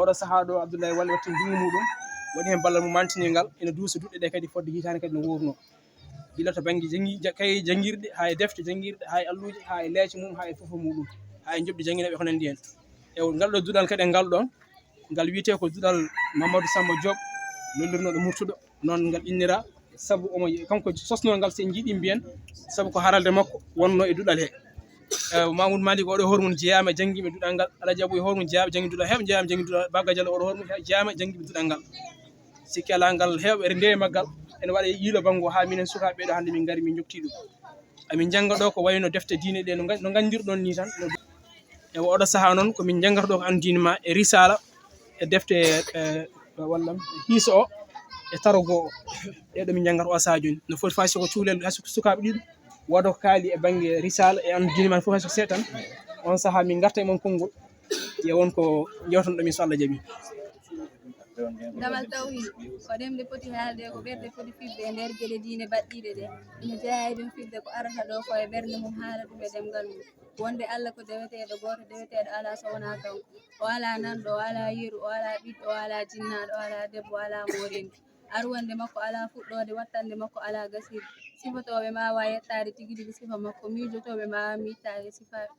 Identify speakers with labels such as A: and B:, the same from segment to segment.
A: oɗo sahaa ɗo Abdoulaye Wally watta ndungu muɗum waɗi hen ballal mum mantinigal ene duusa duɗɗe ɗe kadi fodde hitande kadi no wurno gila to banggue kaye janguirɗe ha e defte janguirɗe ha e alluji ha e leece mum ha e fofo muɗum ha e jobɗi janguineɓe ko nandi hen e ngal ɗo duɗal kadi e ngal ɗon ngal wiyete ko duɗal Mamadou Samba Diop lollirnoɗo Murtuɗo noon ngal innira saabu omo kanko sosno ngal sen jiiɗi mbiyen saabu ko haralde makko wonno e duɗal he Mamoudou Malick oɗo hormum jeeyama jangguiɓe duɗal ngal Alaji Abou e hormum jeeyama jangui duɗal heɓe jeeyama jangui duɗal Bagga Jallo oɗo hormum jeeyama jangguiɓe duɗal ngal sikki ala ngal hewɓe ene ndewi maggal ene waɗa yiilo banggo ha minen sukaɓe ɗo hande min gaari min jokti ɗum amin jangga ɗo ko wayno defte diine ɗe no gandirɗon ni tan e oɗo saaha noon komin jangata ɗo ko andinema e risala e defte wallam hiiso o e tarogo o ɗeɗo min jangata o saaha joni no foti fasi ko cuulel hay sukaɓe ɗiɗo woda ko kaali e banggue risala e andinema fof hay so seeɗa tan on saaha min garta e mon konngol ƴewon ko jewtan ɗum so Allah jaaɓi
B: damal tawhid ko ɗemde foti haalde ko ɓerde foti fidde e nder gueɗe diine baɗɗiɗe ɗe ina jeeya ɗum fidde ko arata ɗo ko e ɓerde mum haala ɗum e ɗemgal mum wonde Allah ko deweteɗo goto deweteɗo ala so wona kanko o ala nanɗo o ala yeru o ala ɓiɗɗo o ala jinnaɗo o ala debbo o ala morendu arwande makko ala fuɗɗode wattande makko ala gasirde sifatoɓe mbawa yettade tigui rigui sifa makko miijotoɓe mbawa mittade sifaji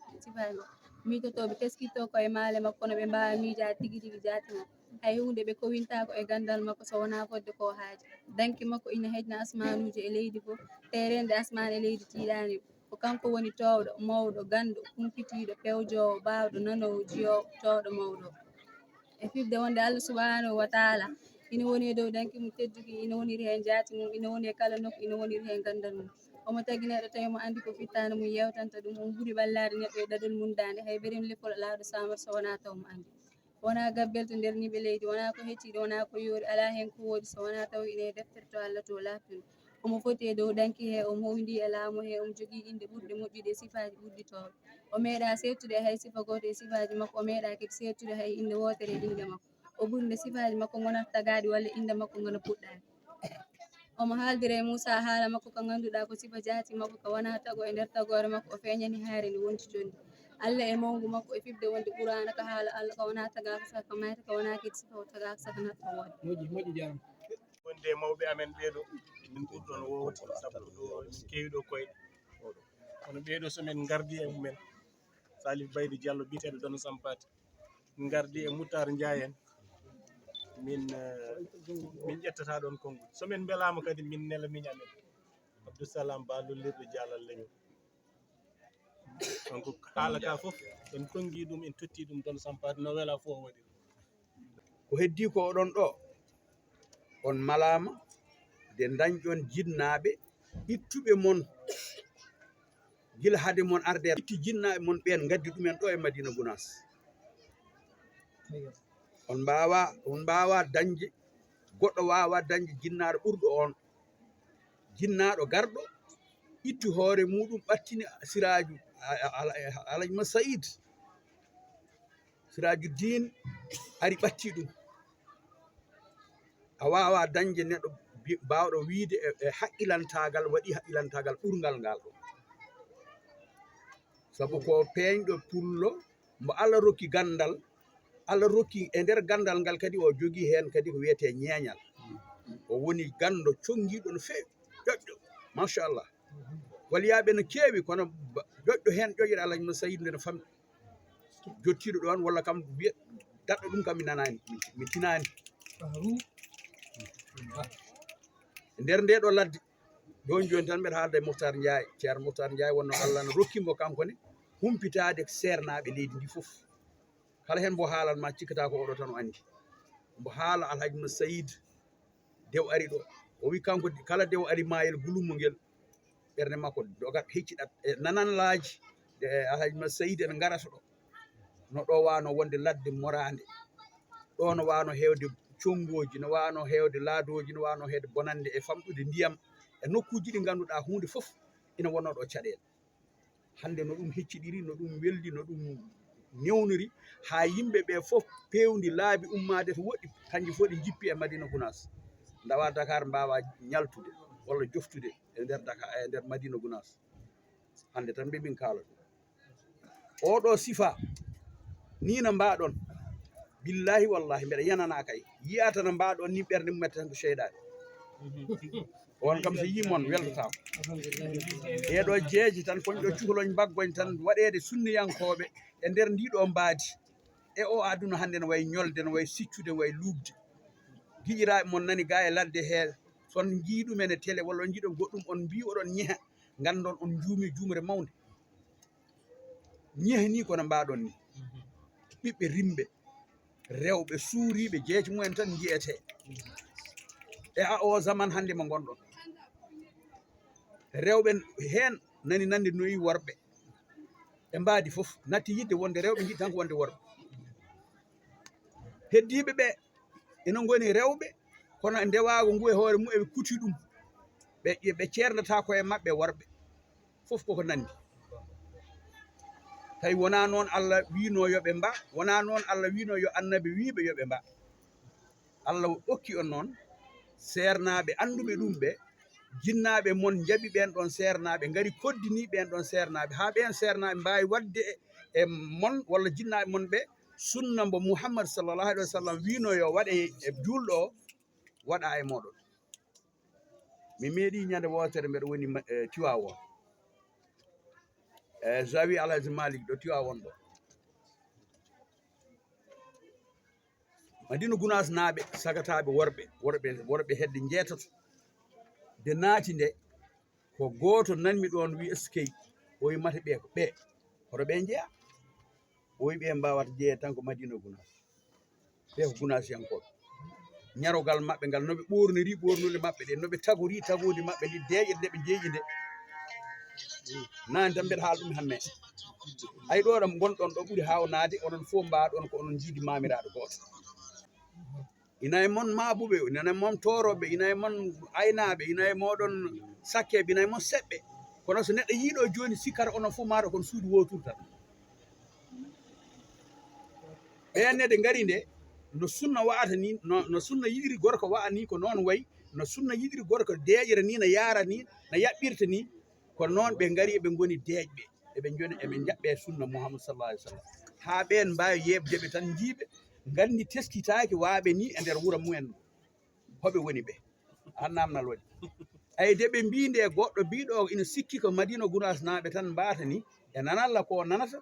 B: makko miijotoɓe teskitto koye maale makko no ɓe mbawa miijade tigui rigui jaati makko hay hunde ɓe kowintako e gandal makko so wona fodde ko haaji danki makko ina hejna asmanuji e leydi fof terende asman e leydi tiiɗani ko kanko woni towɗo mawɗo ganduɗo humpitiɗo pewjowo bawɗo nanowo jiyowo towɗo mawɗo e fifde wonde Allah subhanahu wa taala ina woni e dow danki mum tedduki ina woniri hen jaati mum ina woni e kala nokku ina woniri hen gandal mum omo tagi neɗɗo tawi mo andi ko fittano mum yewtanta ɗum on ɓuuri ɓallade neɗɗo e ɗaɗol mum dande hay berem leppol laaɗo samar so wona taw mo andi wona gabbel to nder niɓe leydi wona ko hecciɗo wona ko yoori ala hen ko woodi so wona taw ine deftere to Allah to laatino omo foti e dow danki he omo howndi e laamu he omo jogui inde ɓurɗe moƴƴude e sifaji ɓurɗitoɓe o meeɗa settude hay sifa goto e sifaji makko o meeɗa kadi settude hay inde wotere e inde makko o ɓuri nde sifaji makko gonata tagaɗi walla inde makko gona puɗɗani omo haaldira e Moussa haala makko ko ganduɗa ko sifa jaati makko ko wona tago e nder tagore makko o feeñani haare nde wonti joni Allah e mawgu makko e fifde wonde qur'ana ko haala Allah ko wona tagaka saka ko mayta ko wona kadi sifa o tagaka saka natta woode
A: moƴƴi jarama
C: wonde mawɓe amen ɓeeɗo min ɓurɗon wowde sabu ɗo min keewi ɗo koyɗe kono ɓeeɗo somin gardi e mumen Salif Baydi Diallo biyeteɗo Dono Sampate min gardi e Moutar Ndiaye en min ƴettata ɗon konngol somin belama kadi min nela miñamen Abdoussalam Ba lollirɗo Jalal leñol donc haala ka fof en tongi ɗum en totti ɗum Dono Sampate no wela fof waɗi
D: ko heddi ko oɗon ɗo on malama nde dañƴon jinnaɓe ittuɓe mon gila hade mon arde itti jinnaɓe mon ɓen gaddi ɗumen ɗo e Madina Gounass on mbawa dañde goɗɗo wawa dañde jinnaɗo ɓurɗo on jinnaɗo garɗo itti hoore muɗum ɓattini siraju Alaji Ma Saïd siraju din ari ɓatti ɗum a wawa dañde neɗɗo bawɗo wiide e haqqilantagal waɗi haqqilantagal ɓurgal ngal ɗo sabu ko peeñɗo pullo mo Allah rokki gandal Allah rokki e nder gandal ngal kadi o jogui hen kadi ko wiyete ñeeñal o woni gando conguiɗo no fewi ƴoƴƴo machallah waliyaɓe no kewi kono ƴoƴƴo hen ƴoƴƴere Alaji Ma Saïd nde no famɗi jottiɗo ɗon walla kam wiya daɗɗo ɗum kam mi nanani mi tinani nder nde ɗo ladde joni joni tan mbeɗa haalda e Moutar Ndiaye ceerno Moutar Ndiaye wonno Allah no rokkimo kankone humpitade sernaɓe leydi ndi foof kala hen mbo haalanma cikkata ko oɗo tan o andi mbo haala Alhaji Ma Saïd dew ari ɗo o wi kanko kala dew ari mayel gulummo ngel ɓerde makko dogat hecciɗat e nananlaji de Alhaji Ma Saïd ene garata ɗo no ɗo wano wonde ladde morande ɗo no wano hewde congoji no wano hewde laadoji no wano hewde bonande e famɗude ndiyam e nokkuji ɗi ganduɗa hunde foof ina wonno ɗo caɗele hande no ɗum hecciɗiri no ɗum weldi no ɗum newniri ha yimɓe ɓe foof pewdi laabi ummade to woɗɗi kanƴi fof ɗi jippi e Madina Gounass dawa Dakar mbawa ñaltude walla joftude e nder Dakar e nder Madina Gounass hande tan ɓe min kaala ɗum oɗo sifa ni no mbaɗon billahi wallahi mbeɗa yanana kay yiya tan mbaɗon ni ɓerde mum mette tan ko seyɗade on kam so yimon weldotako eɗo jeeji tan koñɗo cuhloñ baggoñ tan waɗede sunniyankoɓe e nder ndiɗo mbaadi e o aduna hannde no way ñolde no way siccude no way luubde giƴiraɓe mon nani ga e ladde he son jiiɗumen e télé walla on jiiɗo goɗɗum on mbi oɗon ñeha gandon on juumi juumre mawde ñeha ni kono mbaɗon ni ɓiɓɓe rimɓe rewɓe suuriɓe jeeji mumen tan jiyete e a o zaman hannde mo gonɗon rewɓe hen nani nande noyi worɓe e mbaadi fof natti yidde wonde rewɓe jiɗi tan ko wonde worɓe heddiɓe ɓe ene goni rewɓe kono ndewago ngu e hoore mum eɓe kuti ɗum ɓe ceernata koye maɓɓe worɓe fof koko nandi tawi wona noon Allah wino yoɓe mba wona noon Allah wino yo annabi wiɓe yoɓe mba Allah okki on noon sernaɓe anduɓe ɗum ɓe jinnaɓe mon jaaɓi ɓen ɗon sernaɓe gari koddini ɓen ɗon sernaɓe ha ɓen sernaɓe mbawi wadde e mon walla jinnaɓe mon ɓe sunna mbo Muhammad sallallahu alaihi wa sallam wino yo waɗe e julɗo o waɗa e moɗon mi meeɗi ñande wotere mbeɗa woni Tiwawon Zawi Alhaji Malik ɗo Tiwawon ɗo Madina Gounass naaɓe sagataɓe worɓe hedde jeetato de naati nde ko gooto nanmi ɗon wi eskey o wi mata ɓe ko ɓe hoto ɓe jeeya o wi ɓe mbawata jeeye tan ko Madina Gounass ɓe ko Gounassiyankoɓe ñarogal maɓɓe ngal noɓe ɓorniri ɓornude maɓɓe ɗe noɓe tagori tagude maɓɓe ndi deeƴe nde ɓe jeeƴi nde nani tan mbeɗa haala ɗum hamme ay ɗo ɗam gonɗon ɗo ɓuuri hawnade onon fof mbaɗon ko onon jiidi mamiraɗo goto ina e mon maabuɓe ina e mon toroɓe ina e mon aynaɓe ina e moɗon sakkeɓe ina e mon seɓɓe kono so neɗɗo yiiɗo joni sikkata onon fof mata kon suudu wotour tan ɓenne ɗe ngari nde no sunna wa'ata ni no sunna yiɗiri gorko wa'a ni ko noon wayi no sunna yiɗiri gorko deeƴere ni no yaara ni no yaɓɓirta ni kono noon ɓe ngari eɓe goni deeƴɓe eɓe joni eɓe jaɓɓe sunna Muhammad sallallahu alaihi wasallam ha ɓen mbawi yebdeɓe tan jiiɓe gandi teskitaki waaɓe ni e nder wuuro mumen hoɓe woni ɓe an namnal waɗi ay de ɓe mbi nde goɗɗo mbiɗo ina sikki ko Madina Gounass naaɓe tan mbata ni e nanalla ko nanata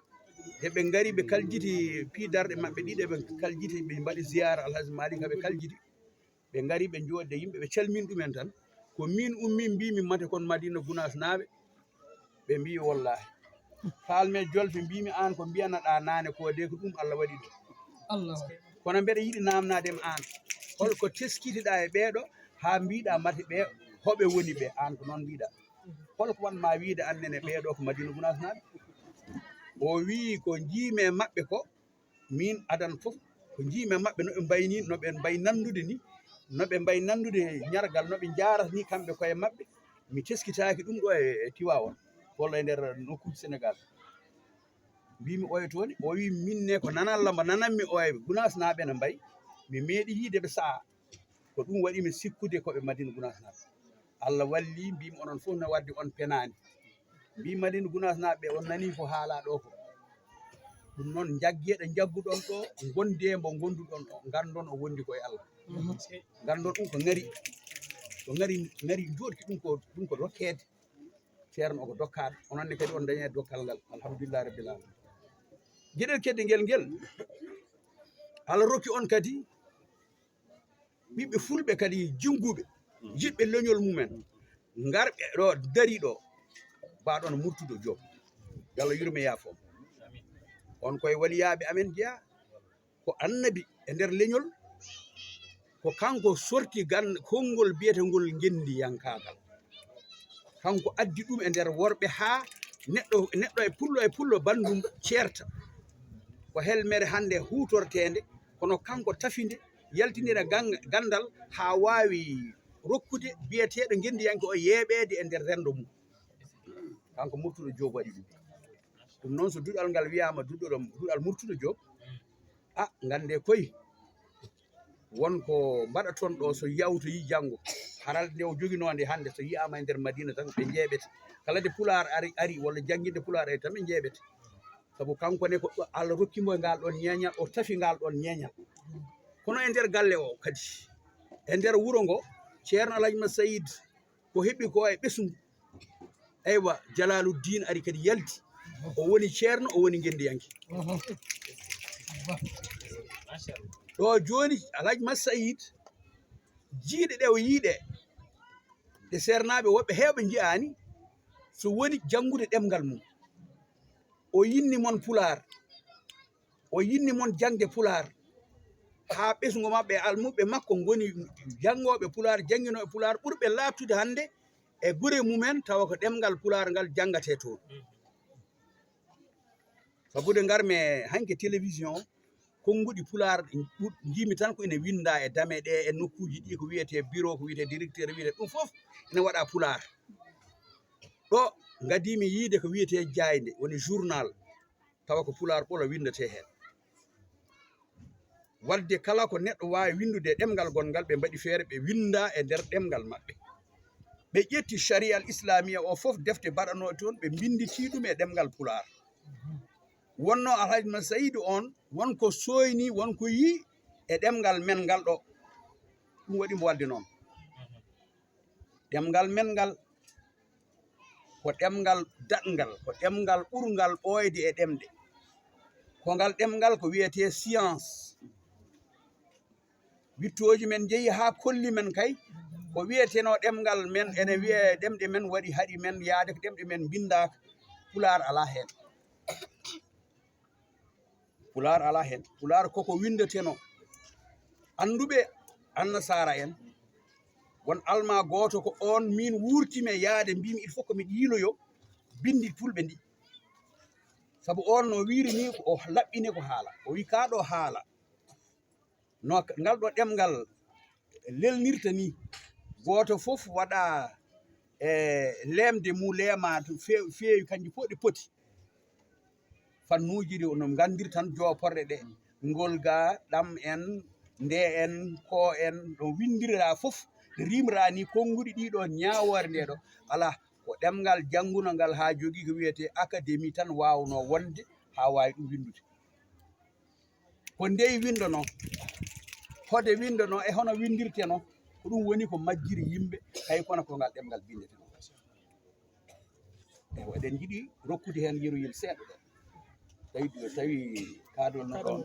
D: de ɓe ngari ɓe kaljiti piidarɗe maɓɓe ɗiɗe ɓe kaljiti ɓe mbaɗi ziyara Alhaji Malik ɓe kaljiti ɓe ngari ɓe jooɗde yimɓe ɓe calmin ɗumen tan ko min ummi mbimi mate kon Madina Gounass naaɓe ɓe mbi wallahi kalme jolfe mbimi an ko mbiyanaɗa nane ko de ko ɗum Allah waɗi ɗum kono mbeɗa yiɗi namnadema an holko teskitiɗa e ɓeeɗo ha mbiɗa mate ɓe hoɓe woni ɓe an ko noon mbiɗa holko wanma wiide annene ɓeeɗo ko Madina Gounass naaɓe o wi ko jiime maɓɓe ko min adan fof ko jiime maɓɓe noɓe mbayni noɓe mbayi nandude ni noɓe mbayi nandude ñargal noɓe jarata ni kamɓe koye maɓɓe mi teskitaki ɗum ɗo e Tiwawon walla e nder nokkuji Sénégal mbimi oye toon o wi minne ko nanalla mbo nananmi o e Gounass naaɓe ne mbayi mi meeɗi yiideɓe saha ko ɗum waɗi mi sikkude koɓe Madina Gounass naaɓe Allah walli mbimi onon fof no wadde on penani mbi Madina Gounass naaɓe on nani ko haala ɗo ko ɗum noon jaggeɗo jagguɗon ɗo gonde mbo gonduɗon ɗo gandon o wondi koye Allah gandon ɗum ko ngari joɗki ɗum ko rokkede ceerno oko dokkaɗo ononne kadi on dañe dokkal ngal alhamdulillah rabbil alamin gueɗel kedde ngel Allah rokki on kadi ɓiɓɓe fulɓe kadi jingguɓe jiɓɓe leñol mumen garɓe ɗo dari ɗo mbaɗon Murtuɗo Diop Allah yurme yaafo on koye waliyaɓe amen jeeya ko annabi e nder leñol ko kanko sorti konngol biyetengol gendiyankagal kanko addi ɗum e nder worɓe ha neɗɗo e pullo bandum ceerta ko helmere hande hutortende kono kanko tafinde yaltinira gandal ha wawi rokkude biyeteɗo gendiyanke o yeeɓede e nder rendo mum kanko Murtuɗo Diop waɗi ɗum noon so duɗal ngal wiyama duɗal Murtuɗo Diop gande koye wonko mbaɗaton ɗo so yawtoyi janggo haralde nde o joguinode hande so yiyama e nder Madina tan ɓe jeeɓete kala de pular ari walla jangguinde pular ari tan ɓe jeeɓete sabu kankone ko Allah rokkimo e ngal ɗon ñeeñal o tafi ngal ɗon ñeeñal kono e nder galle o kadi e nder wuro ngo ceerno Alhaji Sayid ko heɓi ko e ɓesngu eywa Jalaluddin ari kadi yalti o woni ceerno o woni gendiyanke ɗo joni Alhaji Sayid jiiɗe ɗe o yiiɗe ɗe sernaɓe woɓɓe heewɓe jiyani so woni janngude ɗemgal mum o yinni mon pular o yinni mon jangde pular ha ɓesgu maɓɓe almuɓe makko goni jangoɓe pular jangguinoɓe pular ɓurɓe labtude hande e gure mumen tawa ko ɗemgal pular ngal jangate toon sabude garmi hanke télévision konnguɗi pular jimi tan ko ene winda e dame ɗe e nokkuji ɗi ko wiyete bureau ko wiyete directeur wiyete ɗum foof ene waɗa pular ɗo gadimi yiide ko wiyete jayde woni journal tawa ko pular ɓolo windete hen wadde kala ko neɗɗo wawi windude ɗemgal gongal ɓe mbaɗi feere ɓe winda e nder ɗemgal maɓɓe ɓe ƴetti sharia al islamia o foof defte baɗano toon ɓe binditi ɗum e ɗemgal pular wonno Alhaji Saydu on wonko soyni wonko yi e ɗemgal men ngal ɗo ɗum waɗi mo wadde noon ɗemgal men ngal ko ɗemgal daɗngal ko ɗemgal ɓurgal ɓooyde e ɗemɗe ko ngal ɗemgal ko wiyete science wittoji men jeeyi ha kolli men kay ko wiyeteno ɗemgal men ene wiye ɗemɗe men waɗi haɗi men yaade ko ɗemɗe men bindaka pular ala hen pular ala hen pular koko windeteno anduɓe annasara en won alma goto ko on min wurtime yaade mbimi il faut que mi yiiloyo bindi fulɓe ndi sabu on no wiiri ni o laɓɓini ko haala o wi kaɗo haala no ngal ɗo ɗemgal lelnirta ni goto fof waɗa e lemde mu lema to feewi kanji fof ɗi poti fannuji ɗi no gandir tan joporɗe ɗe ngolga ɗam en nde en ko en ɗo windirira fof rimra ni konnguɗi ɗiɗo ñawore nde ɗo ala ko ɗemgal jannguno ngal ha jogui ko wiyete académie tan wawno wonde ha wawi ɗum windude ko ndeyi windono hode windono e hono windirteno ko ɗum woni ko majjiri yimɓe hay kono ko ngal ɗemgal bindeteno eyi eɗen jiiɗi rokkude hen yeroyel seeɗa ɗe tawi kadol no ɗon